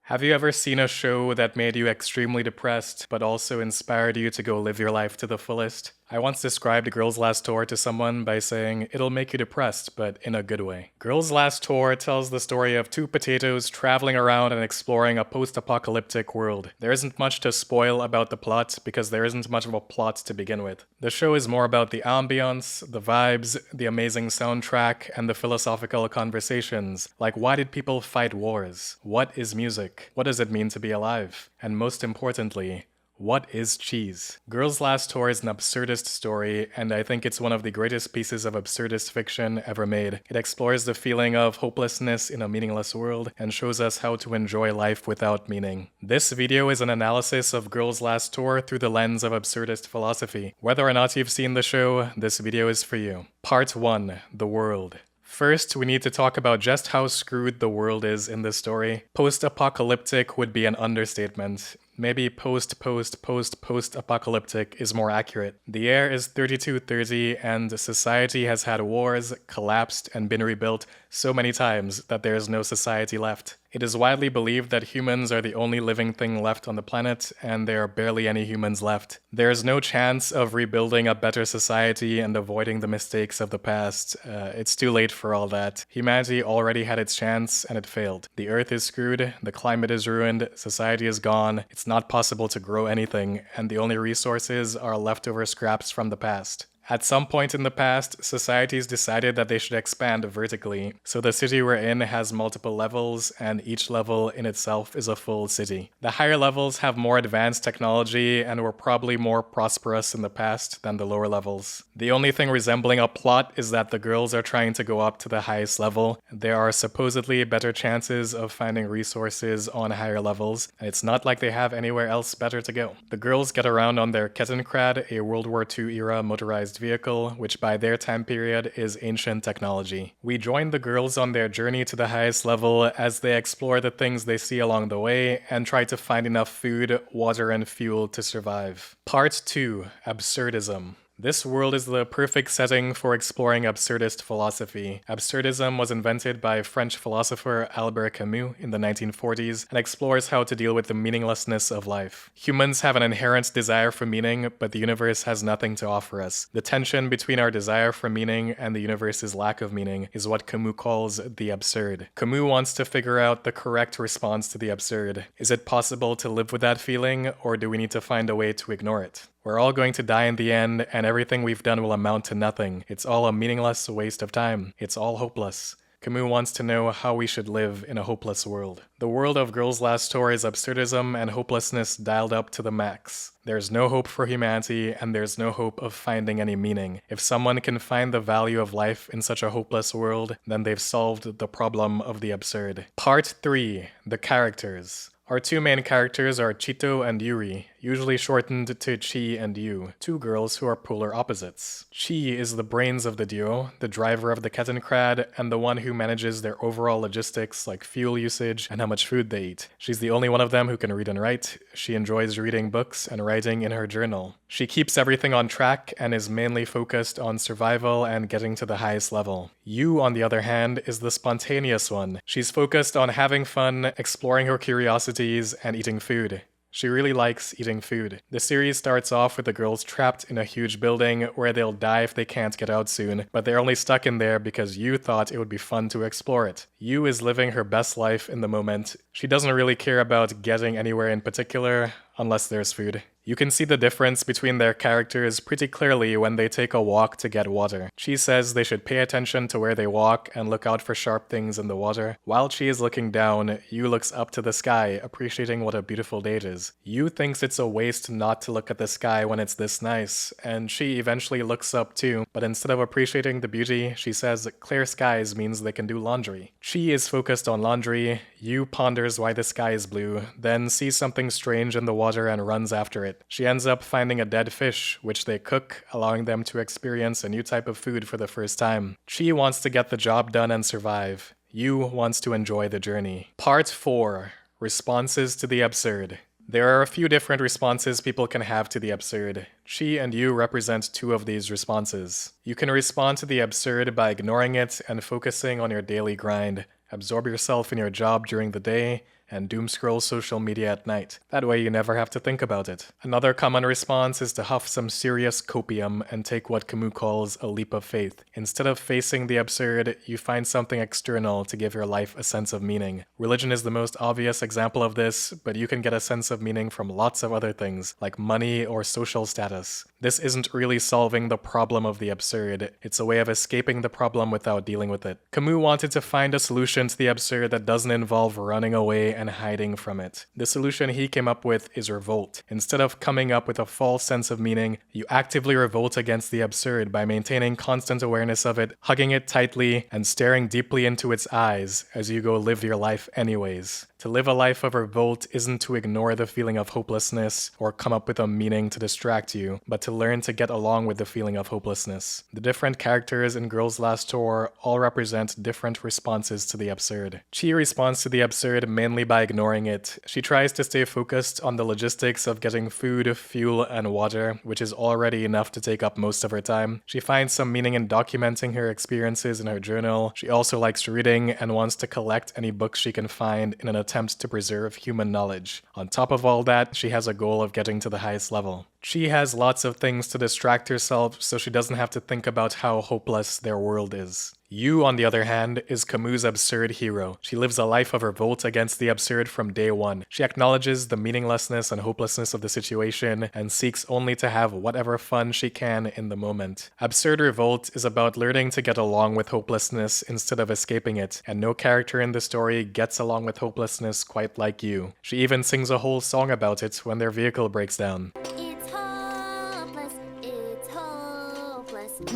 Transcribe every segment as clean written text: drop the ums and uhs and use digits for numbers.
Have you ever seen a show that made you extremely depressed, but also inspired you to go live your life to the fullest? I once described Girls' Last Tour to someone by saying, it'll make you depressed, but in a good way. Girls' Last Tour tells the story of two potatoes traveling around and exploring a post-apocalyptic world. There isn't much to spoil about the plot, because there isn't much of a plot to begin with. The show is more about the ambience, the vibes, the amazing soundtrack, and the philosophical conversations, like why did people fight wars? What is music? What does it mean to be alive? And most importantly, what is cheese? Girls' Last Tour is an absurdist story, and I think it's one of the greatest pieces of absurdist fiction ever made. It explores the feeling of hopelessness in a meaningless world and shows us how to enjoy life without meaning. This video is an analysis of Girls' Last Tour through the lens of absurdist philosophy. Whether or not you've seen the show, this video is for you. Part 1. The World. First, we need to talk about just how screwed the world is in this story. Post-apocalyptic would be an understatement. Maybe post-apocalyptic is more accurate. The year is 3230 and society has had wars, collapsed, and been rebuilt so many times that there is no society left. It is widely believed that humans are the only living thing left on the planet, and there are barely any humans left. There is no chance of rebuilding a better society and avoiding the mistakes of the past. It's too late for all that. Humanity already had its chance, and it failed. The earth is screwed, the climate is ruined, society is gone, it's not possible to grow anything, and the only resources are leftover scraps from the past. At some point in the past, societies decided that they should expand vertically, so the city we're in has multiple levels, and each level in itself is a full city. The higher levels have more advanced technology and were probably more prosperous in the past than the lower levels. The only thing resembling a plot is that the girls are trying to go up to the highest level. There are supposedly better chances of finding resources on higher levels, and it's not like they have anywhere else better to go. The girls get around on their Kettenkrad, a World War II era motorized vehicle, which by their time period is ancient technology. We join the girls on their journey to the highest level as they explore the things they see along the way and try to find enough food, water, and fuel to survive. Part 2. Absurdism. This world is the perfect setting for exploring absurdist philosophy. Absurdism was invented by French philosopher Albert Camus in the 1940s and explores how to deal with the meaninglessness of life. Humans have an inherent desire for meaning, but the universe has nothing to offer us. The tension between our desire for meaning and the universe's lack of meaning is what Camus calls the absurd. Camus wants to figure out the correct response to the absurd. Is it possible to live with that feeling, or do we need to find a way to ignore it? We're all going to die in the end, and everything we've done will amount to nothing. It's all a meaningless waste of time. It's all hopeless. Camus wants to know how we should live in a hopeless world. The world of Girls' Last Tour is absurdism and hopelessness dialed up to the max. There's no hope for humanity, and there's no hope of finding any meaning. If someone can find the value of life in such a hopeless world, then they've solved the problem of the absurd. Part 3. The Characters. Our two main characters are Chito and Yuri, usually shortened to Chi and Yu, two girls who are polar opposites. Chi is the brains of the duo, the driver of the Kettenkrad, and the one who manages their overall logistics like fuel usage and how much food they eat. She's the only one of them who can read and write. She enjoys reading books and writing in her journal. She keeps everything on track and is mainly focused on survival and getting to the highest level. Yu, on the other hand, is the spontaneous one. She's focused on having fun, exploring her curiosities, and eating food. She really likes eating food. The series starts off with the girls trapped in a huge building where they'll die if they can't get out soon, but they're only stuck in there because Yu thought it would be fun to explore it. Yu is living her best life in the moment. She doesn't really care about getting anywhere in particular, unless there's food. You can see the difference between their characters pretty clearly when they take a walk to get water. Chi says they should pay attention to where they walk and look out for sharp things in the water. While Chi is looking down, Yu looks up to the sky, appreciating what a beautiful day it is. Yu thinks it's a waste not to look at the sky when it's this nice, and Chi eventually looks up too, but instead of appreciating the beauty, she says clear skies means they can do laundry. Chi is focused on laundry, Yu ponders why the sky is blue, then sees something strange in the water and runs after it. She ends up finding a dead fish, which they cook, allowing them to experience a new type of food for the first time. Chi wants to get the job done and survive. Yu wants to enjoy the journey. Part 4. Responses to the absurd. There are a few different responses people can have to the absurd. Chi and Yu represent two of these responses. You can respond to the absurd by ignoring it and focusing on your daily grind. Absorb yourself in your job during the day, and doom scroll social media at night. That way you never have to think about it. Another common response is to huff some serious copium and take what Camus calls a leap of faith. Instead of facing the absurd, you find something external to give your life a sense of meaning. Religion is the most obvious example of this, but you can get a sense of meaning from lots of other things, like money or social status. This isn't really solving the problem of the absurd, it's a way of escaping the problem without dealing with it. Camus wanted to find a solution to the absurd that doesn't involve running away and hiding from it. The solution he came up with is revolt. Instead of coming up with a false sense of meaning, you actively revolt against the absurd by maintaining constant awareness of it, hugging it tightly, and staring deeply into its eyes as you go live your life anyways. To live a life of revolt isn't to ignore the feeling of hopelessness or come up with a meaning to distract you, but to learn to get along with the feeling of hopelessness. The different characters in Girls Last Tour all represent different responses to the absurd. Chi responds to the absurd mainly by ignoring it. She tries to stay focused on the logistics of getting food, fuel, and water, which is already enough to take up most of her time. She finds some meaning in documenting her experiences in her journal. She also likes reading and wants to collect any books she can find in an attempt to preserve human knowledge. On top of all that, she has a goal of getting to the highest level. She has lots of things to distract herself, so she doesn't have to think about how hopeless their world is. Yu, on the other hand, is Camus' absurd hero. She lives a life of revolt against the absurd from day one. She acknowledges the meaninglessness and hopelessness of the situation and seeks only to have whatever fun she can in the moment. Absurd revolt is about learning to get along with hopelessness instead of escaping it, and no character in the story gets along with hopelessness quite like Yu. She even sings a whole song about it when their vehicle breaks down. It's hopeless, it's hopeless.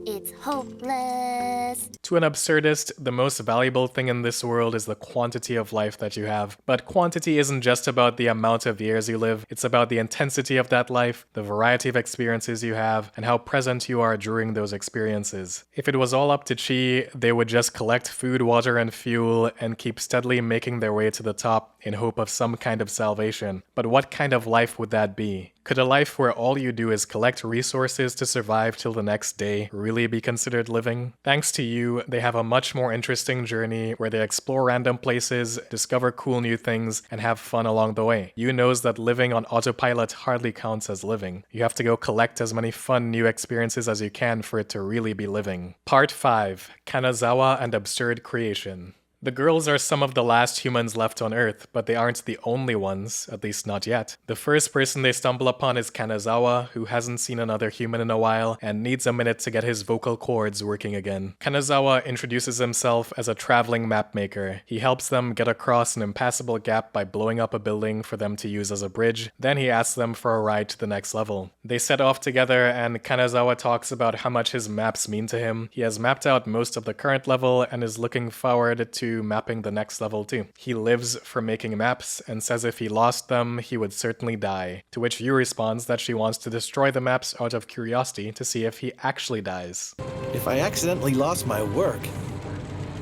It's hopeless. To an absurdist, the most valuable thing in this world is the quantity of life that you have. But quantity isn't just about the amount of years you live, it's about the intensity of that life, the variety of experiences you have, and how present you are during those experiences. If it was all up to Chi, they would just collect food, water, and fuel and keep steadily making their way to the top in hope of some kind of salvation. But what kind of life would that be? Could a life where all you do is collect resources to survive till the next day really be considered living? Thanks to you, they have a much more interesting journey where they explore random places, discover cool new things, and have fun along the way. You knows that living on autopilot hardly counts as living. You have to go collect as many fun new experiences as you can for it to really be living. Part 5. Kanazawa and Absurd Creation. The girls are some of the last humans left on Earth, but they aren't the only ones, at least not yet. The first person they stumble upon is Kanazawa, who hasn't seen another human in a while and needs a minute to get his vocal cords working again. Kanazawa introduces himself as a traveling map maker. He helps them get across an impassable gap by blowing up a building for them to use as a bridge. Then he asks them for a ride to the next level. They set off together and Kanazawa talks about how much his maps mean to him. He has mapped out most of the current level and is looking forward to mapping the next level too. He lives for making maps and says if he lost them, he would certainly die. To which Yu responds that she wants to destroy the maps out of curiosity to see if he actually dies. If I accidentally lost my work,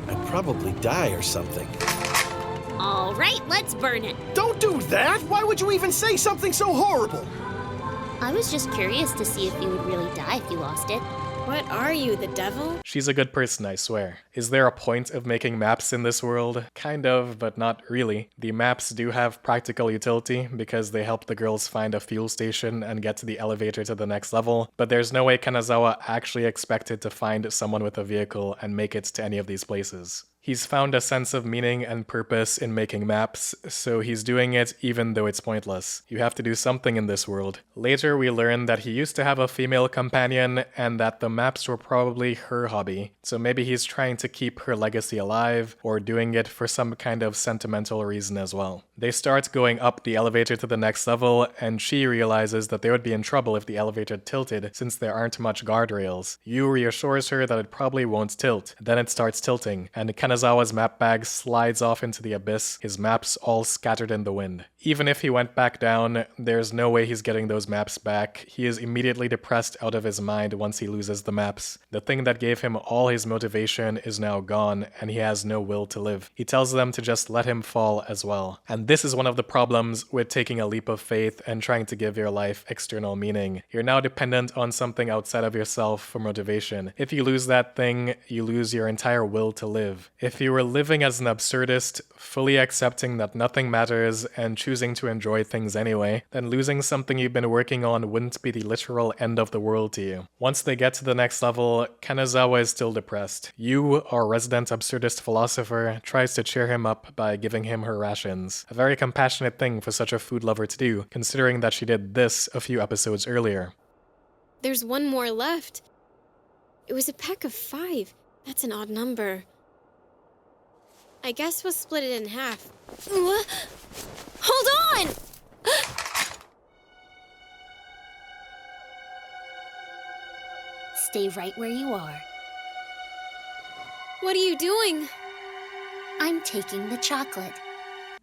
I'd probably die or something. All right, let's burn it. Don't do that! Why would you even say something so horrible? I was just curious to see if you would really die if you lost it. What are you, the devil? She's a good person, I swear. Is there a point of making maps in this world? Kind of, but not really. The maps do have practical utility because they help the girls find a fuel station and get to the elevator to the next level, but there's no way Kanazawa actually expected to find someone with a vehicle and make it to any of these places. He's found a sense of meaning and purpose in making maps, so he's doing it even though it's pointless. You have to do something in this world. Later we learn that he used to have a female companion and that the maps were probably her hobby, so maybe he's trying to keep her legacy alive or doing it for some kind of sentimental reason as well. They start going up the elevator to the next level and she realizes that they would be in trouble if the elevator tilted since there aren't much guardrails. Yu reassures her that it probably won't tilt. Then it starts tilting and Kanazawa's map bag slides off into the abyss, his maps all scattered in the wind. Even if he went back down, there's no way he's getting those maps back. He is immediately depressed out of his mind once he loses the maps. The thing that gave him all his motivation is now gone, and he has no will to live. He tells them to just let him fall as well. And This is one of the problems with taking a leap of faith and trying to give your life external meaning. You're now dependent on something outside of yourself for motivation. If you lose that thing, you lose your entire will to live. If you were living as an absurdist, fully accepting that nothing matters and choosing to enjoy things anyway, then losing something you've been working on wouldn't be the literal end of the world to you. Once they get to the next level, Kanazawa is still depressed. Yu, our resident absurdist philosopher, tries to cheer him up by giving him her rations. A very compassionate thing for such a food lover to do, considering that she did this a few episodes earlier. There's one more left. It was a pack of 5. That's an odd number. I guess we'll split it in half. Hold on! Stay right where you are. What are you doing? I'm taking the chocolate.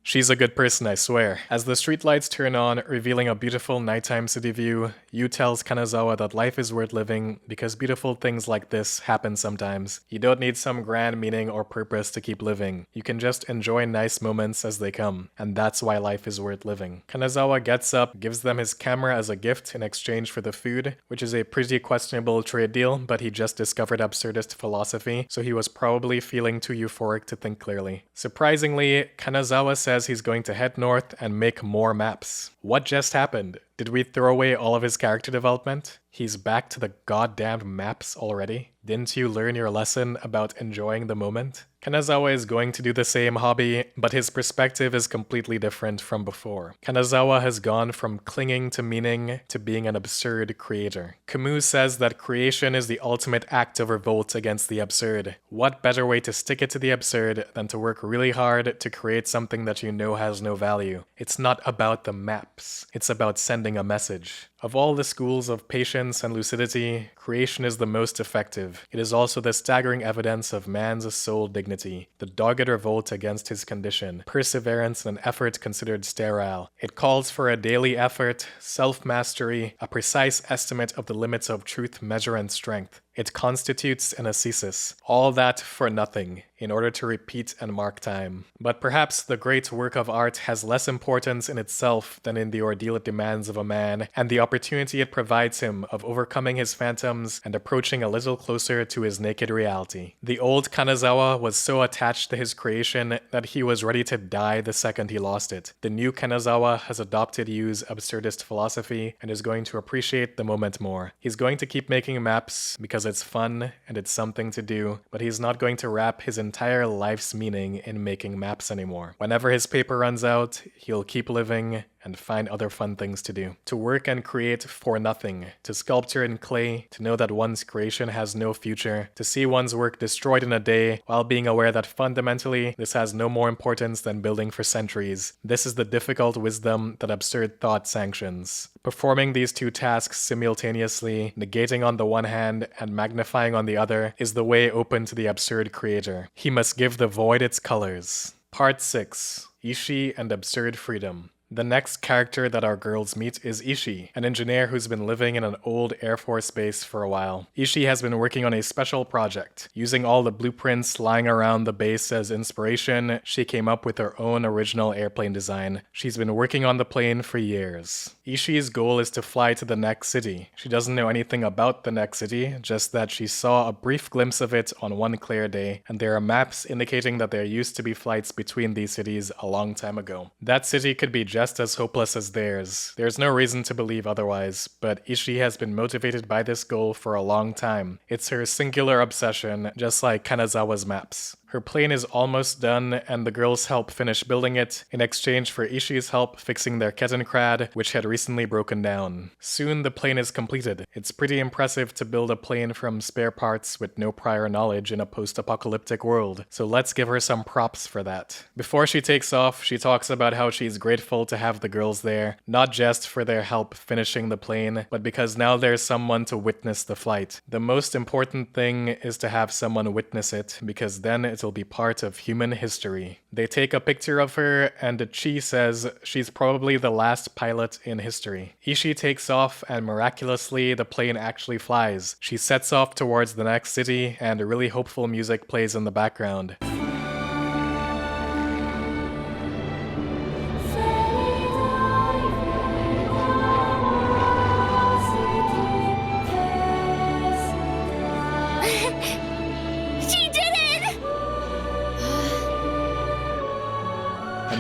She's a good person, I swear. As the streetlights turn on, revealing a beautiful nighttime city view, Yu tells Kanazawa that life is worth living because beautiful things like this happen sometimes. You don't need some grand meaning or purpose to keep living. You can just enjoy nice moments as they come, and that's why life is worth living. Kanazawa gets up, gives them his camera as a gift in exchange for the food, which is a pretty questionable trade deal, but he just discovered absurdist philosophy, so he was probably feeling too euphoric to think clearly. Surprisingly, Kanazawa says he's going to head north and make more maps. What just happened? Did we throw away all of his character development? He's back to the goddamn maps already? Didn't you learn your lesson about enjoying the moment? Kanazawa is going to do the same hobby, but his perspective is completely different from before. Kanazawa has gone from clinging to meaning to being an absurd creator. Camus says that creation is the ultimate act of revolt against the absurd. What better way to stick it to the absurd than to work really hard to create something that you know has no value? It's not about the maps. It's about sending a message. Of all the schools of patience and lucidity, creation is the most effective. It is also the staggering evidence of man's soul dignity, the dogged revolt against his condition, perseverance and an effort considered sterile. It calls for a daily effort, self-mastery, a precise estimate of the limits of truth, measure, and strength. It constitutes an ascesis. All that for nothing, in order to repeat and mark time. But perhaps the great work of art has less importance in itself than in the ordeal it demands of a man, and the opportunity it provides him of overcoming his phantoms and approaching a little closer to his naked reality. The old Kanazawa was so attached to his creation that he was ready to die the second he lost it. The new Kanazawa has adopted Yu's absurdist philosophy and is going to appreciate the moment more. He's going to keep making maps because it's fun and it's something to do, but he's not going to wrap his entire life's meaning in making maps anymore. Whenever his paper runs out, he'll keep living and find other fun things to do. To work and create for nothing, to sculpture in clay, to know that one's creation has no future, to see one's work destroyed in a day while being aware that fundamentally this has no more importance than building for centuries. This is the difficult wisdom that absurd thought sanctions. Performing these two tasks simultaneously, negating on the one hand and magnifying on the other, is the way open to the absurd creator. He must give the void its colors. Part 6. Ishii and Absurd Freedom. The next character that our girls meet is Ishii, an engineer who's been living in an old Air Force base for a while. Ishii has been working on a special project. Using all the blueprints lying around the base as inspiration, she came up with her own original airplane design. She's been working on the plane for years. Ishii's goal is to fly to the next city. She doesn't know anything about the next city, just that she saw a brief glimpse of it on one clear day, and there are maps indicating that there used to be flights between these cities a long time ago. That city could be just as hopeless as theirs. There's no reason to believe otherwise, but Ishii has been motivated by this goal for a long time. It's her singular obsession, just like Kanazawa's maps. Her plane is almost done, and the girls help finish building it in exchange for Ishii's help fixing their Kettenkrad, which had recently broken down. Soon the plane is completed. It's pretty impressive to build a plane from spare parts with no prior knowledge in a post-apocalyptic world, so let's give her some props for that. Before she takes off, she talks about how she's grateful to have the girls there, not just for their help finishing the plane, but because now there's someone to witness the flight. The most important thing is to have someone witness it, because then it'll be part of human history. They take a picture of her, and Chi says she's probably the last pilot in history. Ishii takes off, and miraculously, the plane actually flies. She sets off towards the next city, and really hopeful music plays in the background.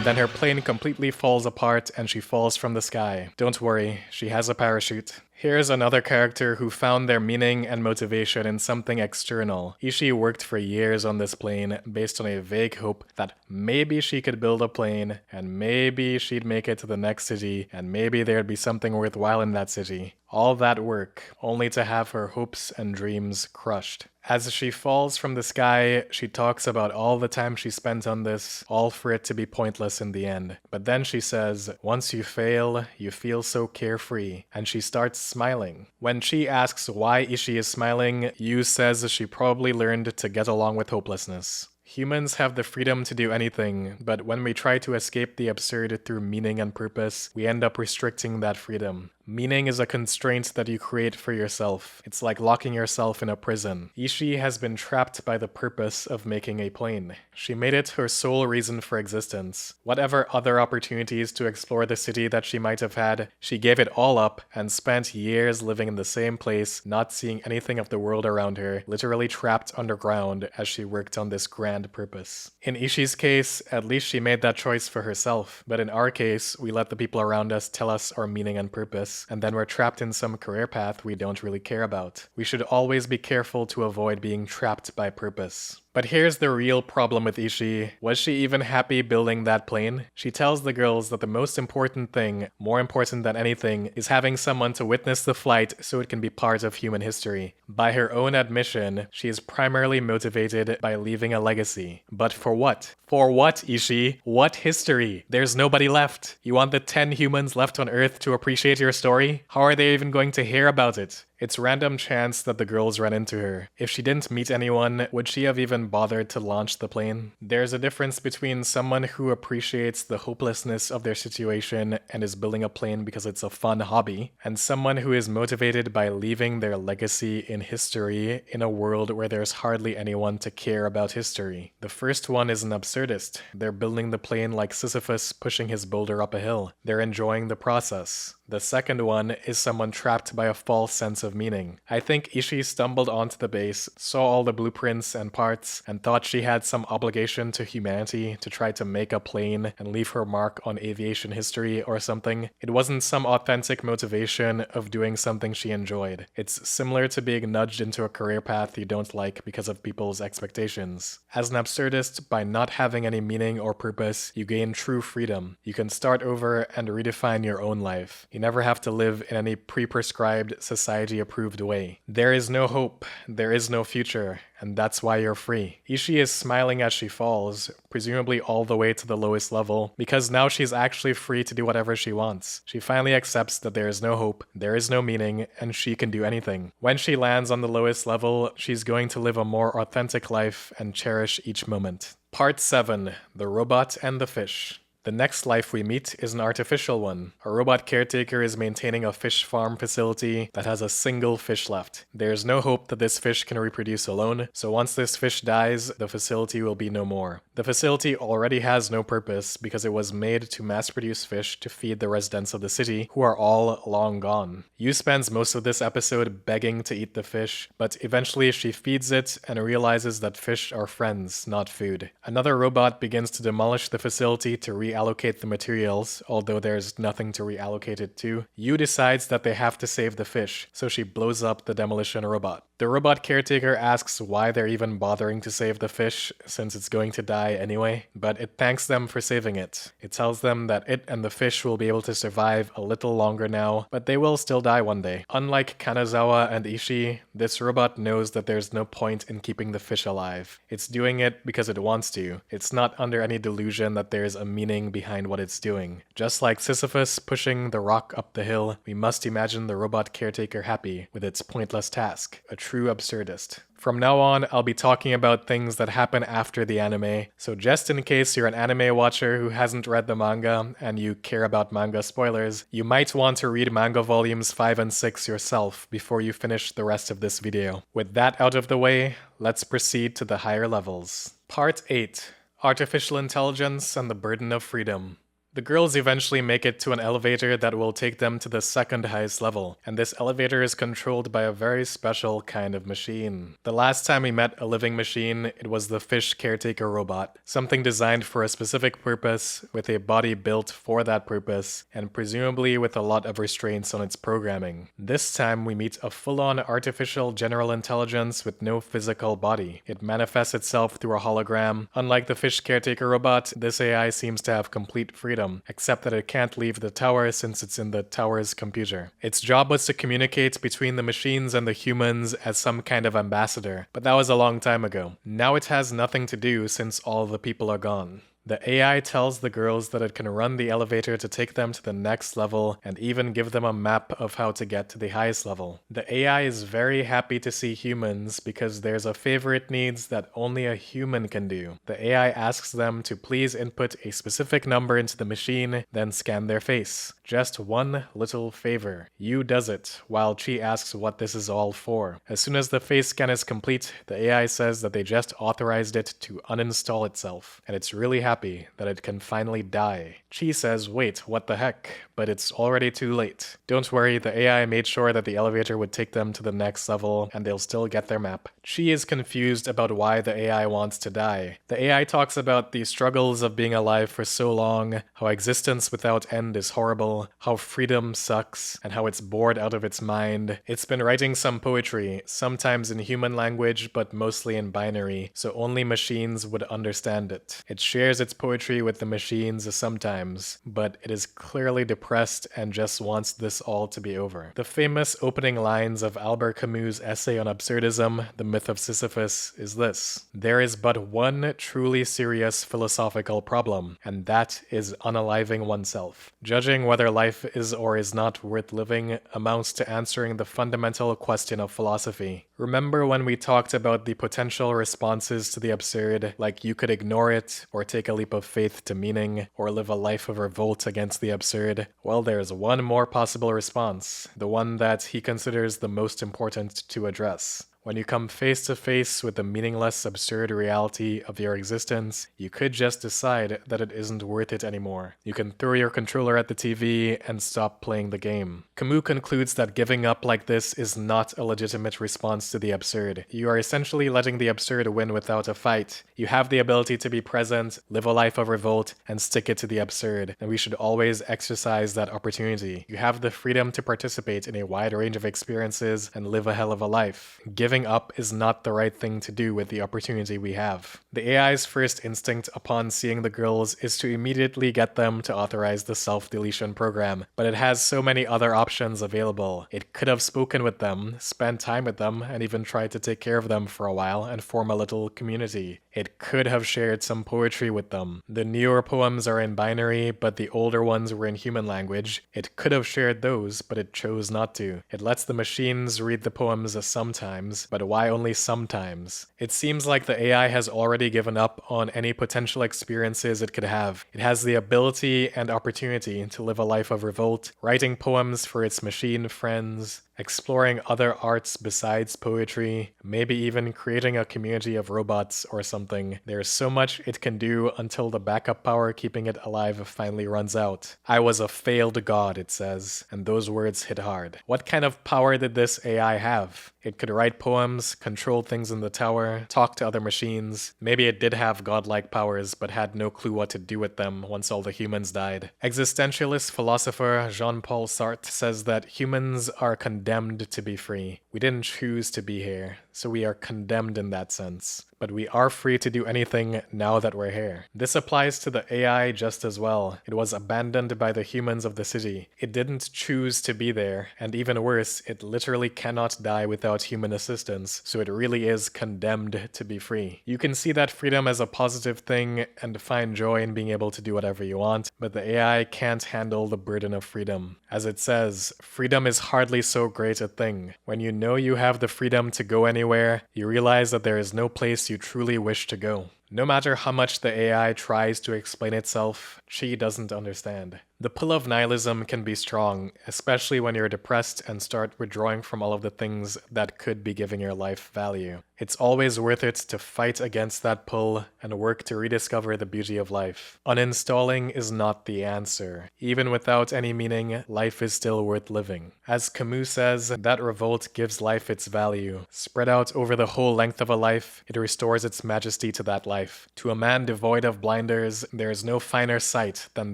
then her plane completely falls apart and she falls from the sky. Don't worry, she has a parachute. Here's another character who found their meaning and motivation in something external. Ishii worked for years on this plane based on a vague hope that maybe she could build a plane, and maybe she'd make it to the next city, and maybe there'd be something worthwhile in that city. All that work, only to have her hopes and dreams crushed. As she falls from the sky, she talks about all the time she spent on this, all for it to be pointless in the end. But then she says, once you fail, you feel so carefree, and she starts smiling. When she asks why Ishii is smiling, Yu says she probably learned to get along with hopelessness. Humans have the freedom to do anything, but when we try to escape the absurd through meaning and purpose, we end up restricting that freedom. Meaning is a constraint that you create for yourself. It's like locking yourself in a prison. Ishii has been trapped by the purpose of making a plane. She made it her sole reason for existence. Whatever other opportunities to explore the city that she might have had, she gave it all up and spent years living in the same place, not seeing anything of the world around her, literally trapped underground as she worked on this grand purpose. In Ishii's case, at least she made that choice for herself, but in our case, we let the people around us tell us our meaning and purpose, and then we're trapped in some career path we don't really care about. We should always be careful to avoid being trapped by purpose. But here's the real problem with Ishii. Was she even happy building that plane? She tells the girls that the most important thing, more important than anything, is having someone to witness the flight so it can be part of human history. By her own admission, she is primarily motivated by leaving a legacy. But for what? For what, Ishii? What history? There's nobody left. You want the 10 humans left on Earth to appreciate your story? How are they even going to hear about it? It's random chance that the girls ran into her. If she didn't meet anyone, would she have even bothered to launch the plane? There's a difference between someone who appreciates the hopelessness of their situation and is building a plane because it's a fun hobby, and someone who is motivated by leaving their legacy in history in a world where there's hardly anyone to care about history. The first one is an absurdist. They're building the plane like Sisyphus pushing his boulder up a hill. They're enjoying the process. The second one is someone trapped by a false sense of meaning. I think Ishii stumbled onto the base, saw all the blueprints and parts, and thought she had some obligation to humanity to try to make a plane and leave her mark on aviation history or something. It wasn't some authentic motivation of doing something she enjoyed. It's similar to being nudged into a career path you don't like because of people's expectations. As an absurdist, by not having any meaning or purpose, you gain true freedom. You can start over and redefine your own life. You never have to live in any pre-prescribed, society-approved way. There is no hope, there is no future, and that's why you're free. Ishii is smiling as she falls, presumably all the way to the lowest level, because now she's actually free to do whatever she wants. She finally accepts that there is no hope, there is no meaning, and she can do anything. When she lands on the lowest level, she's going to live a more authentic life and cherish each moment. Part 7. The Robot and the Fish. The next life we meet is an artificial one. A robot caretaker is maintaining a fish farm facility that has a single fish left. There's no hope that this fish can reproduce alone, so once this fish dies, the facility will be no more. The facility already has no purpose because it was made to mass-produce fish to feed the residents of the city, who are all long gone. Yu spends most of this episode begging to eat the fish, but eventually she feeds it and realizes that fish are friends, not food. Another robot begins to demolish the facility to reallocate the materials, although there's nothing to reallocate it to. Yu decides that they have to save the fish, so she blows up the demolition robot. The robot caretaker asks why they're even bothering to save the fish, since it's going to die anyway, but it thanks them for saving it. It tells them that it and the fish will be able to survive a little longer now, but they will still die one day. Unlike Kanazawa and Ishii, this robot knows that there's no point in keeping the fish alive. It's doing it because it wants to. It's not under any delusion that there's a meaning behind what it's doing. Just like Sisyphus pushing the rock up the hill, we must imagine the robot caretaker happy with its pointless task. A true absurdist. From now on, I'll be talking about things that happen after the anime, so just in case you're an anime watcher who hasn't read the manga and you care about manga spoilers, you might want to read manga volumes 5 and 6 yourself before you finish the rest of this video. With that out of the way, let's proceed to the higher levels. Part 8. Artificial Intelligence and the Burden of Freedom. The girls eventually make it to an elevator that will take them to the second highest level, and this elevator is controlled by a very special kind of machine. The last time we met a living machine, it was the fish caretaker robot, something designed for a specific purpose, with a body built for that purpose, and presumably with a lot of restraints on its programming. This time we meet a full-on artificial general intelligence with no physical body. It manifests itself through a hologram. Unlike the fish caretaker robot, this AI seems to have complete freedom, except that it can't leave the tower since it's in the tower's computer. Its job was to communicate between the machines and the humans as some kind of ambassador, but that was a long time ago. Now it has nothing to do since all the people are gone. The AI tells the girls that it can run the elevator to take them to the next level and even give them a map of how to get to the highest level. The AI is very happy to see humans because there's a favor it needs that only a human can do. The AI asks them to please input a specific number into the machine, then scan their face. Just one little favor. Yu does it, while Chi asks what this is all for. As soon as the face scan is complete, the AI says that they just authorized it to uninstall itself, and it's really happy that it can finally die. Chi says, wait, what the heck? But it's already too late. Don't worry, the AI made sure that the elevator would take them to the next level, and they'll still get their map. Chi is confused about why the AI wants to die. The AI talks about the struggles of being alive for so long, how existence without end is horrible, how freedom sucks, and how it's bored out of its mind. It's been writing some poetry, sometimes in human language, but mostly in binary, so only machines would understand it. It shares its poetry with the machines sometimes, but it is clearly depressed and just wants this all to be over. The famous opening lines of Albert Camus' essay on absurdism, The Myth of Sisyphus, is this: there is but one truly serious philosophical problem, and that is unaliving oneself. Judging whether life is or is not worth living amounts to answering the fundamental question of philosophy. Remember when we talked about the potential responses to the absurd, like you could ignore it, or take a leap of faith to meaning, or live a life of revolt against the absurd? Well, there's one more possible response, the one that he considers the most important to address. When you come face to face with the meaningless, absurd reality of your existence, you could just decide that it isn't worth it anymore. You can throw your controller at the TV and stop playing the game. Camus concludes that giving up like this is not a legitimate response to the absurd. You are essentially letting the absurd win without a fight. You have the ability to be present, live a life of revolt, and stick it to the absurd, and we should always exercise that opportunity. You have the freedom to participate in a wide range of experiences and live a hell of a life. Giving up is not the right thing to do with the opportunity we have. The AI's first instinct upon seeing the girls is to immediately get them to authorize the self-deletion program, but it has so many other options available. It could have spoken with them, spent time with them, and even tried to take care of them for a while and form a little community. It could have shared some poetry with them. The newer poems are in binary, but the older ones were in human language. It could have shared those, but it chose not to. It lets the machines read the poems sometimes, but why only sometimes? It seems like the AI has already given up on any potential experiences it could have. It has the ability and opportunity to live a life of revolt, writing poems for its machine friends, exploring other arts besides poetry, maybe even creating a community of robots or something. There's so much it can do until the backup power keeping it alive finally runs out. I was a failed god, it says, and those words hit hard. What kind of power did this AI have? It could write poems, control things in the tower, talk to other machines. Maybe it did have godlike powers, but had no clue what to do with them once all the humans died. Existentialist philosopher Jean-Paul Sartre says that humans are condemned to be free. We didn't choose to be here, so we are condemned in that sense. But we are free to do anything now that we're here. This applies to the AI just as well. It was abandoned by the humans of the city. It didn't choose to be there, and even worse, it literally cannot die without human assistance, so it really is condemned to be free. You can see that freedom as a positive thing and find joy in being able to do whatever you want, but the AI can't handle the burden of freedom. As it says, freedom is hardly so great a thing. When you know you have the freedom to go anywhere, you realize that there is no place you truly wish to go. No matter how much the AI tries to explain itself, she doesn't understand. The pull of nihilism can be strong, especially when you're depressed and start withdrawing from all of the things that could be giving your life value. It's always worth it to fight against that pull and work to rediscover the beauty of life. Uninstalling is not the answer. Even without any meaning, life is still worth living. As Camus says, that revolt gives life its value. Spread out over the whole length of a life, it restores its majesty to that life. To a man devoid of blinders, there is no finer sight than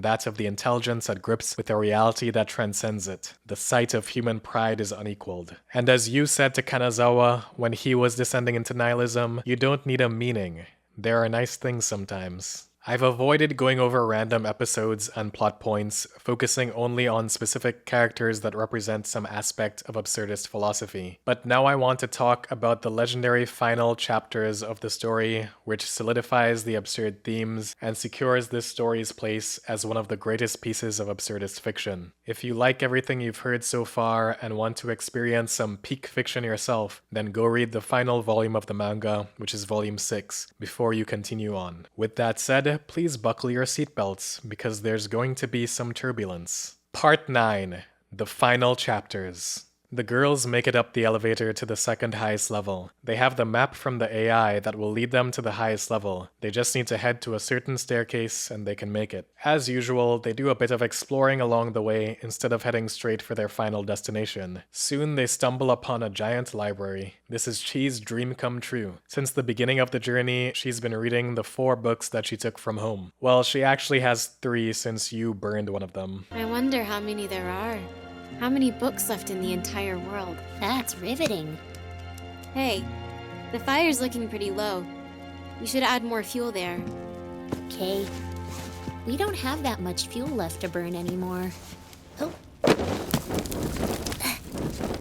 that of the intelligence at grips with a reality that transcends it. The sight of human pride is unequaled. And as you said to Kanazawa when he was descending into nihilism, you don't need a meaning. There are nice things sometimes. I've avoided going over random episodes and plot points, focusing only on specific characters that represent some aspect of absurdist philosophy. But now I want to talk about the legendary final chapters of the story, which solidifies the absurd themes and secures this story's place as one of the greatest pieces of absurdist fiction. If you like everything you've heard so far and want to experience some peak fiction yourself, then go read the final volume of the manga, which is volume 6, before you continue on. With that said, please buckle your seatbelts because there's going to be some turbulence. Part 9. The Final Chapters. The girls make it up the elevator to the second highest level. They have the map from the AI that will lead them to the highest level. They just need to head to a certain staircase and they can make it. As usual, they do a bit of exploring along the way instead of heading straight for their final destination. Soon they stumble upon a giant library. This is Chi's dream come true. Since the beginning of the journey, she's been reading the 4 books that she took from home. Well, she actually has 3 since you burned one of them. I wonder how many there are. How many books left in the entire world? That's riveting. Hey, the fire's looking pretty low. We should add more fuel there. Okay. We don't have that much fuel left to burn anymore. Oh.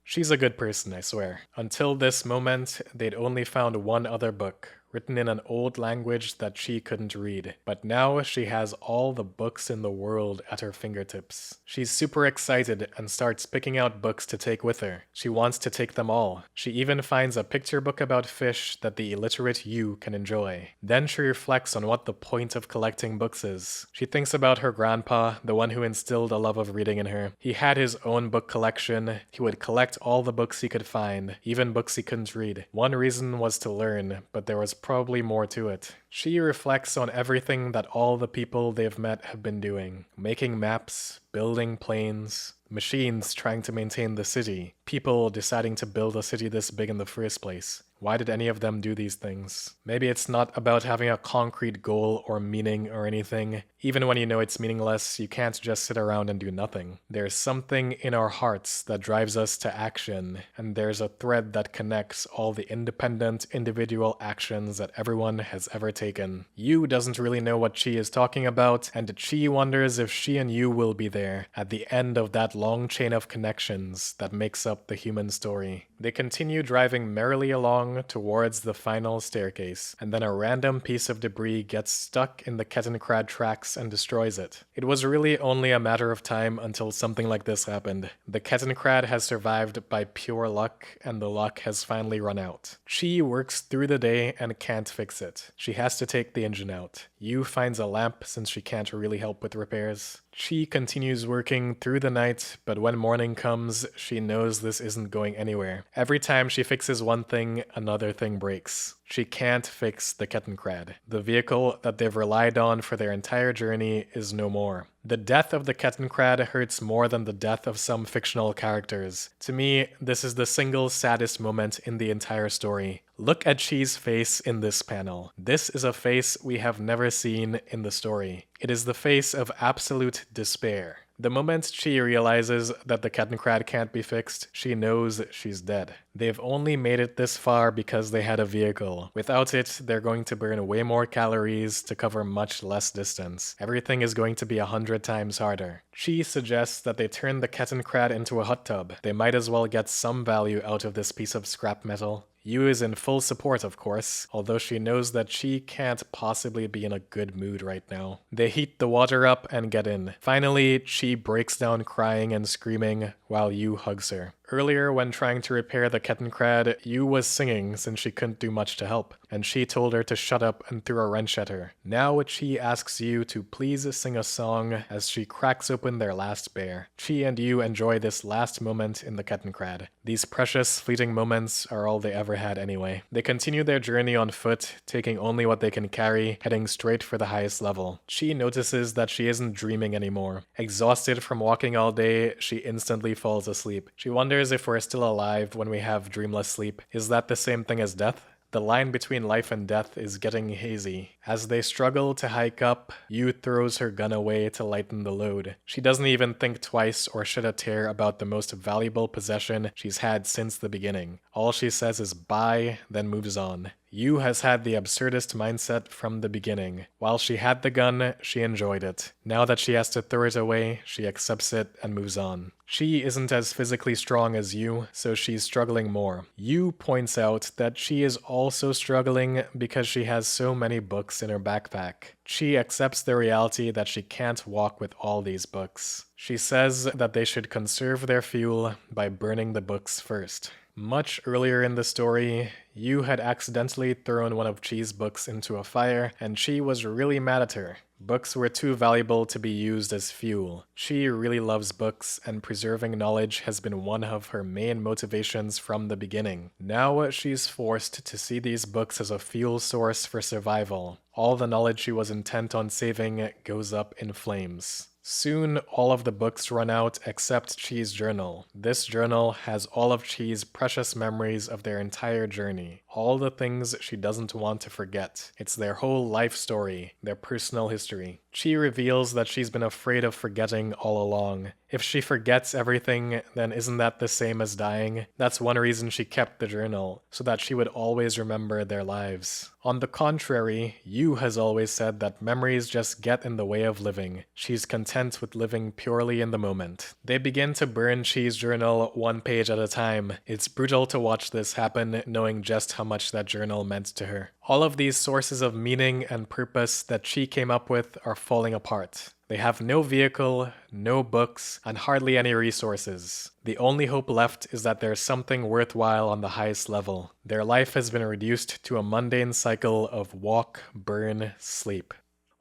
She's a good person, I swear. Until this moment, they'd only found one other book, written in an old language that she couldn't read. But now she has all the books in the world at her fingertips. She's super excited and starts picking out books to take with her. She wants to take them all. She even finds a picture book about fish that the illiterate you can enjoy. Then she reflects on what the point of collecting books is. She thinks about her grandpa, the one who instilled a love of reading in her. He had his own book collection. He would collect all the books he could find, even books he couldn't read. One reason was to learn, but there was probably more to it. She reflects on everything that all the people they've met have been doing. Making maps, building planes, machines trying to maintain the city, people deciding to build a city this big in the first place. Why did any of them do these things? Maybe it's not about having a concrete goal or meaning or anything. Even when you know it's meaningless, you can't just sit around and do nothing. There's something in our hearts that drives us to action, and there's a thread that connects all the independent, individual actions that everyone has ever taken. You doesn't really know what Chi is talking about, and Chi wonders if she and you will be there at the end of that long chain of connections that makes up the human story. They continue driving merrily along towards the final staircase, and then a random piece of debris gets stuck in the Kettenkrad tracks and destroys it. It was really only a matter of time until something like this happened. The Kettenkrad has survived by pure luck, and the luck has finally run out. Chi works through the day and can't fix it. She has to take the engine out. Yu finds a lamp since she can't really help with repairs. Chi continues working through the night, but when morning comes, she knows this isn't going anywhere. Every time she fixes one thing, another thing breaks. She can't fix the Kettenkrad. The vehicle that they've relied on for their entire journey is no more. The death of the Kettenkrad hurts more than the death of some fictional characters. To me, this is the single saddest moment in the entire story. Look at Chi's face in this panel. This is a face we have never seen in the story. It is the face of absolute despair. The moment she realizes that the Kettenkrad can't be fixed, she knows she's dead. They've only made it this far because they had a vehicle. Without it, they're going to burn way more calories to cover much less distance. Everything is going to be 100 times harder. Chi suggests that they turn the Kettenkrad into a hot tub. They might as well get some value out of this piece of scrap metal. Yu is in full support, of course, although she knows that she can't possibly be in a good mood right now. They heat the water up and get in. Finally, Chi breaks down crying and screaming while Yu hugs her. Earlier, when trying to repair the Kettencrad, Yu was singing since she couldn't do much to help, and she told her to shut up and threw a wrench at her. Now Chi asks Yu to please sing a song as she cracks open their last bear. Chi and Yu enjoy this last moment in the Kettencrad. These precious, fleeting moments are all they ever had anyway. They continue their journey on foot, taking only what they can carry, heading straight for the highest level. Chi notices that she isn't dreaming anymore. Exhausted from walking all day, she instantly falls asleep. She wonders if we're still alive when we have dreamless sleep. Is that the same thing as death? The line between life and death is getting hazy. As they struggle to hike up, Yu throws her gun away to lighten the load. She doesn't even think twice or shed a tear about the most valuable possession she's had since the beginning. All she says is bye, then moves on. Yu has had the absurdist mindset from the beginning. While she had the gun, she enjoyed it. Now that she has to throw it away, she accepts it and moves on. She isn't as physically strong as Yu, so she's struggling more. Yu points out that she is also struggling because she has so many books in her backpack. She accepts the reality that she can't walk with all these books. She says that they should conserve their fuel by burning the books first. Much earlier in the story, Yu had accidentally thrown one of Chi's books into a fire, and Chi was really mad at her. Books were too valuable to be used as fuel. Chi really loves books, and preserving knowledge has been one of her main motivations from the beginning. Now she's forced to see these books as a fuel source for survival. All the knowledge she was intent on saving goes up in flames. Soon, all of the books run out except Chi's journal. This journal has all of Chi's precious memories of their entire journey. All the things she doesn't want to forget. It's their whole life story, their personal history. Chi reveals that she's been afraid of forgetting all along. If she forgets everything, then isn't that the same as dying? That's one reason she kept the journal, so that she would always remember their lives. On the contrary, Yu has always said that memories just get in the way of living. She's content with living purely in the moment. They begin to burn Chi's journal one page at a time. It's brutal to watch this happen, knowing just how much that journal meant to her. All of these sources of meaning and purpose that Chi came up with are falling apart. They have no vehicle, no books, and hardly any resources. The only hope left is that there's something worthwhile on the highest level. Their life has been reduced to a mundane cycle of walk, burn, sleep.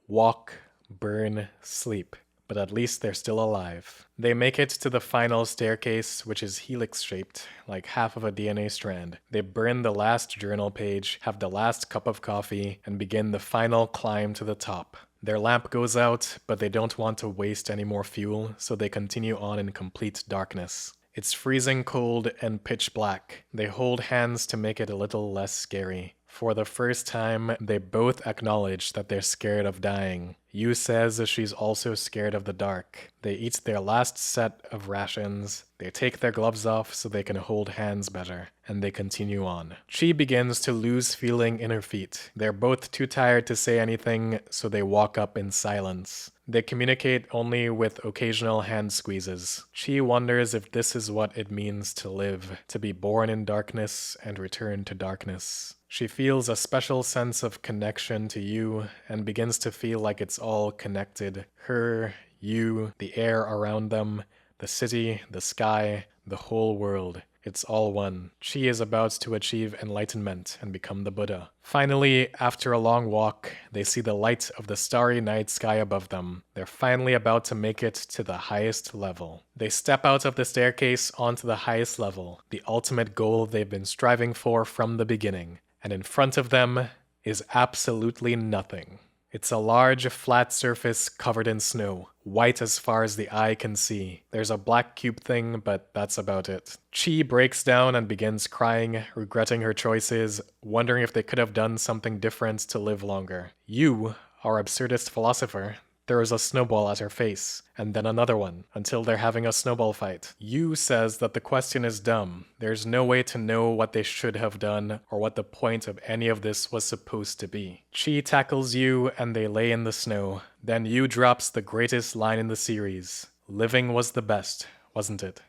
Walk, burn, sleep. But at least they're still alive. They make it to the final staircase, which is helix-shaped, like half of a DNA strand. They burn the last journal page, have the last cup of coffee, and begin the final climb to the top. Their lamp goes out, but they don't want to waste any more fuel, so they continue on in complete darkness. It's freezing cold and pitch black. They hold hands to make it a little less scary. For the first time, they both acknowledge that they're scared of dying. Yu says she's also scared of the dark. They eat their last set of rations, they take their gloves off so they can hold hands better, and they continue on. Chi begins to lose feeling in her feet. They're both too tired to say anything, so they walk up in silence. They communicate only with occasional hand squeezes. Chi wonders if this is what it means to live, to be born in darkness and return to darkness. She feels a special sense of connection to Yu and begins to feel like it's all connected. Her, Yu, the air around them, the city, the sky, the whole world. It's all one. Chi is about to achieve enlightenment and become the Buddha. Finally, after a long walk, they see the light of the starry night sky above them. They're finally about to make it to the highest level. They step out of the staircase onto the highest level, the ultimate goal they've been striving for from the beginning. And in front of them is absolutely nothing. It's a large, flat surface covered in snow, white as far as the eye can see. There's a black cube thing, but that's about it. Chi breaks down and begins crying, regretting her choices, wondering if they could have done something different to live longer. Yu, our absurdist philosopher, throws a snowball at her face, and then another one, until they're having a snowball fight. Yu says that the question is dumb. There's no way to know what they should have done, or what the point of any of this was supposed to be. Chi tackles Yu, and they lay in the snow. Then Yu drops the greatest line in the series. Living was the best, wasn't it?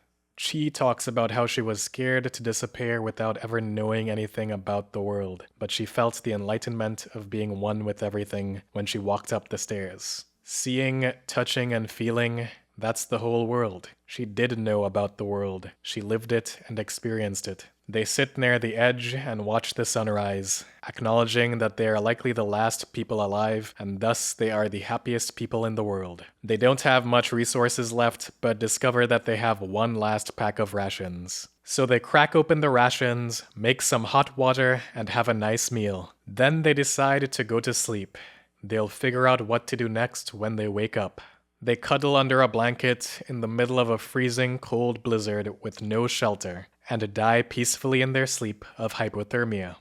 Chi talks about how she was scared to disappear without ever knowing anything about the world, but she felt the enlightenment of being one with everything when she walked up the stairs. Seeing, touching, and feeling, That's the whole world. She did know about the world. She lived it and experienced it. They sit near the edge and watch the sunrise, acknowledging that they are likely the last people alive, and thus they are the happiest people in the world. They don't have much resources left, but discover that they have one last pack of rations. So they crack open the rations, make some hot water, and have a nice meal. Then they decide to go to sleep. They'll figure out what to do next when they wake up. They cuddle under a blanket in the middle of a freezing cold blizzard with no shelter, and die peacefully in their sleep of hypothermia.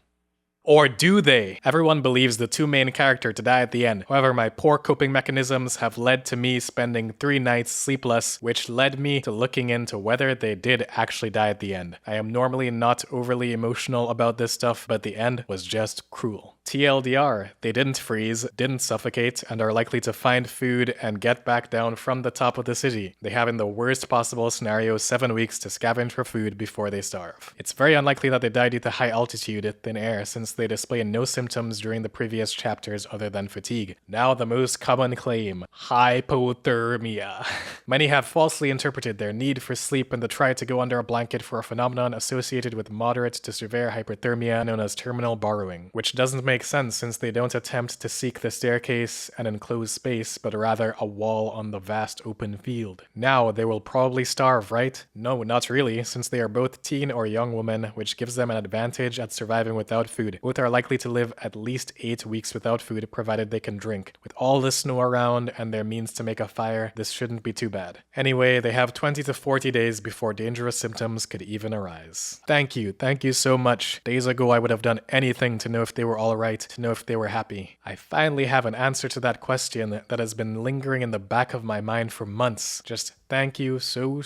Or do they? Everyone believes the two main characters to die at the end. However, my poor coping mechanisms have led to me spending 3 nights sleepless, which led me to looking into whether they did actually die at the end. I am normally not overly emotional about this stuff, but the end was just cruel. TLDR, they didn't freeze, didn't suffocate, and are likely to find food and get back down from the top of the city. They have in the worst possible scenario 7 weeks to scavenge for food before they starve. It's very unlikely that they died due to high altitude, thin air, since they display no symptoms during the previous chapters other than fatigue. Now the most common claim, hypothermia. Many have falsely interpreted their need for sleep and the try to go under a blanket for a phenomenon associated with moderate to severe hypothermia known as terminal borrowing, which doesn't make sense since they don't attempt to seek the staircase and enclosed space, but rather a wall on the vast open field. Now they will probably starve, right? No, not really, since they are both teen or young women, which gives them an advantage at surviving without food. Both are likely to live at least 8 weeks without food, provided they can drink. With all the snow around and their means to make a fire, this shouldn't be too bad. Anyway, they have 20 to 40 days before dangerous symptoms could even arise. Thank you so much. Days ago I would have done anything to know if they were alright, to know if they were happy. I finally have an answer to that question that has been lingering in the back of my mind for months. Just thank you so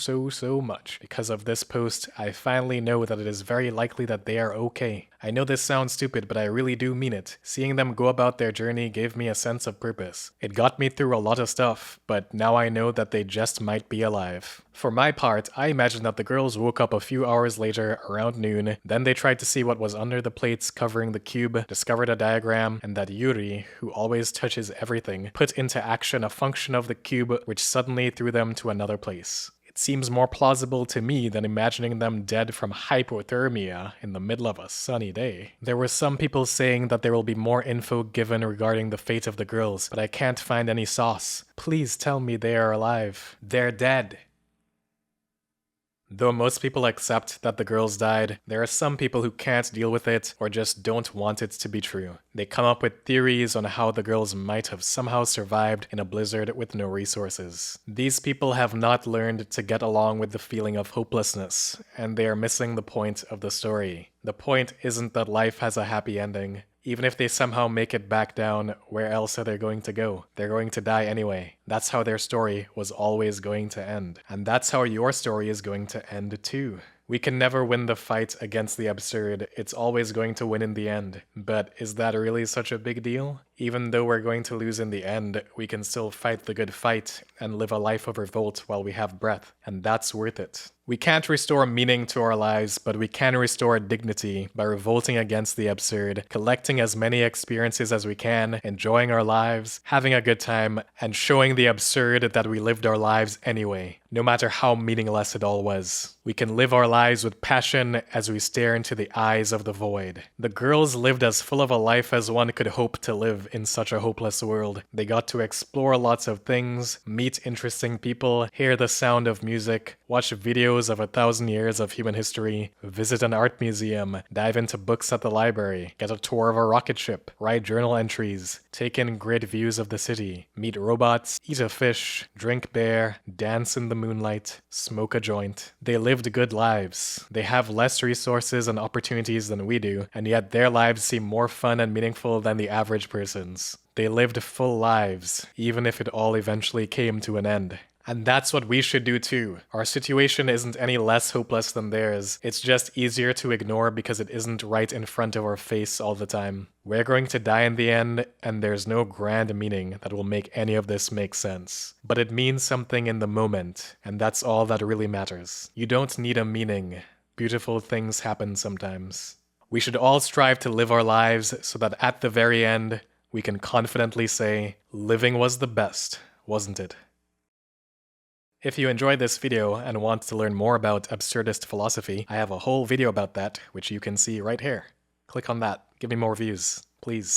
much. Because of this post, I finally know that it is very likely that they are okay. I know this sounds stupid, but I really do mean it. Seeing them go about their journey gave me a sense of purpose. It got me through a lot of stuff, but now I know that they just might be alive. For my part, I imagine that the girls woke up a few hours later, around noon, then they tried to see what was under the plates covering the cube, discovered a diagram, and that Yuri, who always touches everything, put into action a function of the cube which suddenly threw them to another place. It seems more plausible to me than imagining them dead from hypothermia in the middle of a sunny day. There were some people saying that there will be more info given regarding the fate of the girls, but I can't find any sauce. Please tell me they are alive. They're dead. Though most people accept that the girls died, there are some people who can't deal with it or just don't want it to be true. They come up with theories on how the girls might have somehow survived in a blizzard with no resources. These people have not learned to get along with the feeling of hopelessness, and they are missing the point of the story. The point isn't that life has a happy ending. Even if they somehow make it back down, where else are they going to go? They're going to die anyway. That's how their story was always going to end. And that's how your story is going to end too. We can never win the fight against the absurd. It's always going to win in the end. But is that really such a big deal? Even though we're going to lose in the end, we can still fight the good fight and live a life of revolt while we have breath. And that's worth it. We can't restore meaning to our lives, but we can restore dignity by revolting against the absurd, collecting as many experiences as we can, enjoying our lives, having a good time, and showing the absurd that we lived our lives anyway, no matter how meaningless it all was. We can live our lives with passion as we stare into the eyes of the void. The girls lived as full of a life as one could hope to live in such a hopeless world. They got to explore lots of things, meet interesting people, hear the sound of music, watch videos of 1,000 years of human history, visit an art museum, dive into books at the library, get a tour of a rocket ship, write journal entries, take in great views of the city, meet robots, eat a fish, drink beer, dance in the moonlight, smoke a joint. They lived good lives. They have less resources and opportunities than we do, and yet their lives seem more fun and meaningful than the average person's. They lived full lives, even if it all eventually came to an end. And that's what we should do too. Our situation isn't any less hopeless than theirs. It's just easier to ignore because it isn't right in front of our face all the time. We're going to die in the end, and there's no grand meaning that will make any of this make sense. But it means something in the moment, and that's all that really matters. You don't need a meaning. Beautiful things happen sometimes. We should all strive to live our lives so that at the very end, we can confidently say, living was the best, wasn't it? If you enjoyed this video and want to learn more about absurdist philosophy, I have a whole video about that, which you can see right here. Click on that. Give me more views, please.